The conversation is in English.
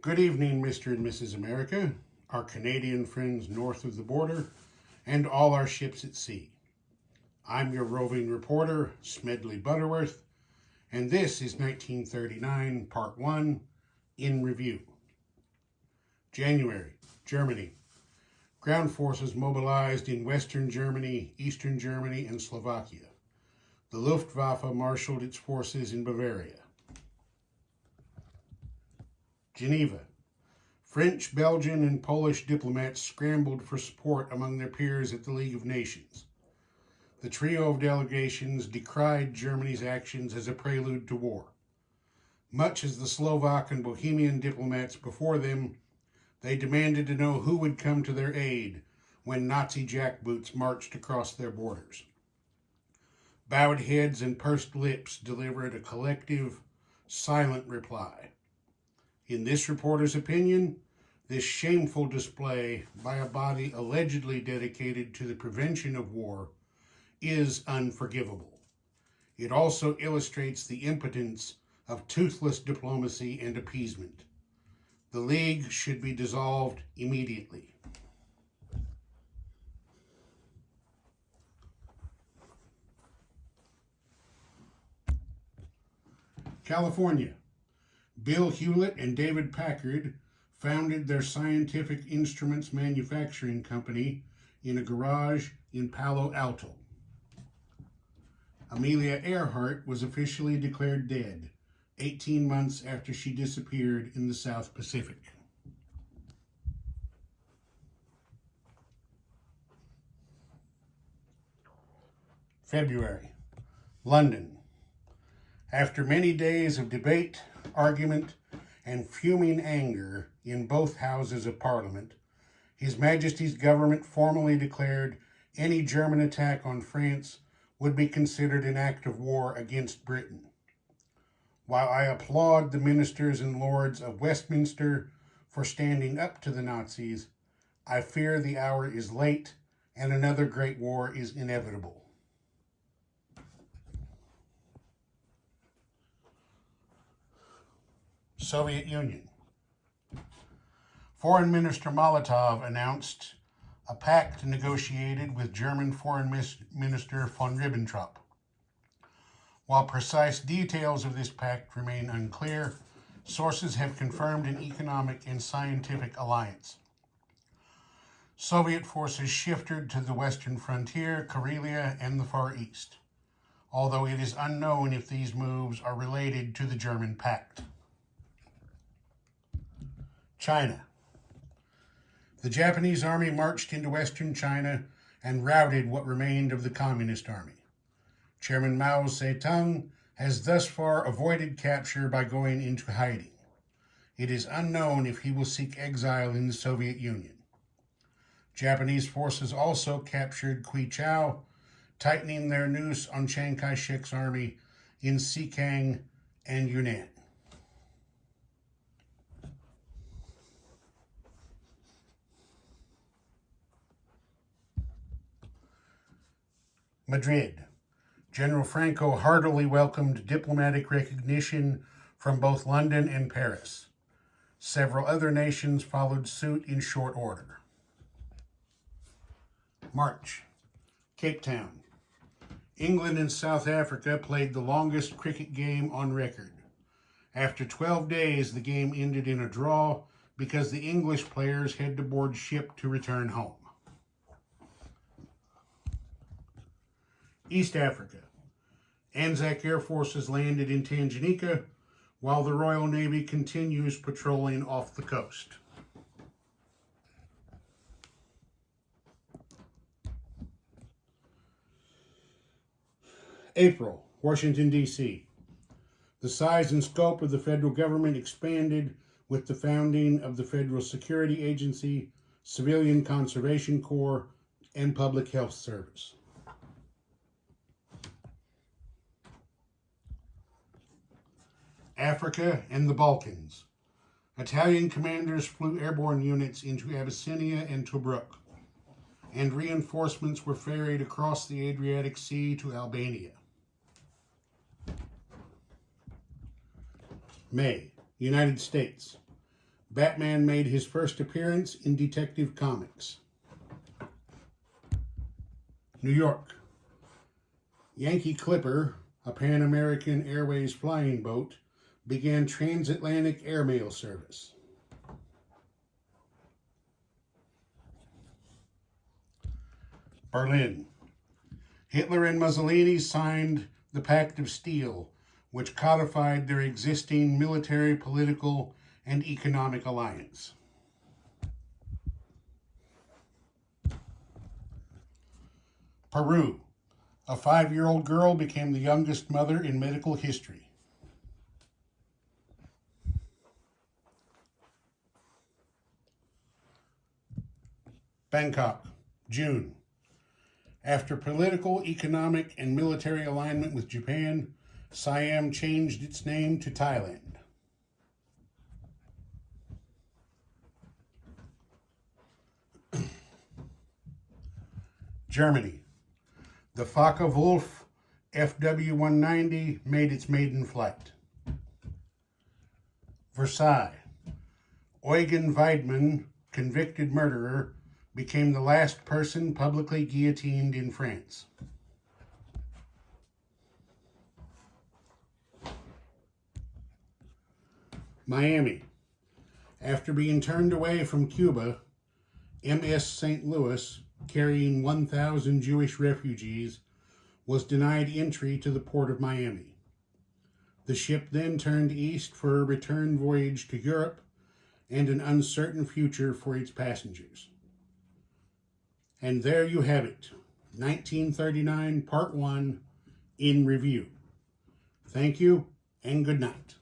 Good evening, Mr. and Mrs. America, our Canadian friends north of the border, and all our ships at sea. I'm your roving reporter, Smedley Butterworth, and this is 1939, Part 1, in Review. January, Germany. Ground forces mobilized in Western Germany, Eastern Germany, and Slovakia. The Luftwaffe marshaled its forces in Bavaria. Geneva. French, Belgian, and Polish diplomats scrambled for support among their peers at the League of Nations. The trio of delegations decried Germany's actions as a prelude to war. Much as the Slovak and Bohemian diplomats before them, they demanded to know who would come to their aid when Nazi jackboots marched across their borders. Bowed heads and pursed lips delivered a collective, silent reply. In this reporter's opinion, this shameful display by a body allegedly dedicated to the prevention of war is unforgivable. It also illustrates the impotence of toothless diplomacy and appeasement. The League should be dissolved immediately. California. Bill Hewlett and David Packard founded their scientific instruments manufacturing company in a garage in Palo Alto. Amelia Earhart was officially declared dead 18 months after she disappeared in the South Pacific. February, London. After many days of debate, argument, and fuming anger in both houses of Parliament, His Majesty's government formally declared any German attack on France would be considered an act of war against Britain. While I applaud the ministers and lords of Westminster for standing up to the Nazis, I fear the hour is late and another great war is inevitable. Soviet Union. Foreign Minister Molotov announced a pact negotiated with German Foreign Minister von Ribbentrop. While precise details of this pact remain unclear, sources have confirmed an economic and scientific alliance. Soviet forces shifted to the western frontier, Karelia, and the Far East, although it is unknown if these moves are related to the German pact. China. The Japanese army marched into western China and routed what remained of the Communist Army. Chairman Mao Zedong has thus far avoided capture by going into hiding. It is unknown if he will seek exile in the Soviet Union. Japanese forces also captured Kwichao, tightening their noose on Chiang Kai-shek's army in Xikang and Yunnan. Madrid. General Franco heartily welcomed diplomatic recognition from both London and Paris. Several other nations followed suit in short order. March. Cape Town. England and South Africa played the longest cricket game on record. After 12 days, the game ended in a draw because the English players had to board ship to return home. East Africa. Anzac Air Forces landed in Tanganyika while the Royal Navy continues patrolling off the coast. April, Washington, D.C. The size and scope of the federal government expanded with the founding of the Federal Security Agency, Civilian Conservation Corps, and Public Health Service. Africa and the Balkans. Italian commanders flew airborne units into Abyssinia and Tobruk, and reinforcements were ferried across the Adriatic Sea to Albania. May, United States. Batman made his first appearance in Detective Comics. New York. Yankee Clipper, a Pan American Airways flying boat, began transatlantic airmail service. Berlin. Hitler and Mussolini signed the Pact of Steel, which codified their existing military, political, and economic alliance. Peru. A 5-year-old girl became the youngest mother in medical history. Bangkok, June. After political, economic, and military alignment with Japan, Siam changed its name to Thailand. Germany. The Focke-Wulf FW-190 made its maiden flight. Versailles. Eugen Weidmann, convicted murderer, became the last person publicly guillotined in France. Miami. After being turned away from Cuba, MS St. Louis, carrying 1,000 Jewish refugees, was denied entry to the port of Miami. The ship then turned east for a return voyage to Europe and an uncertain future for its passengers. And there you have it, 1939 Part 1 in review. Thank you and good night.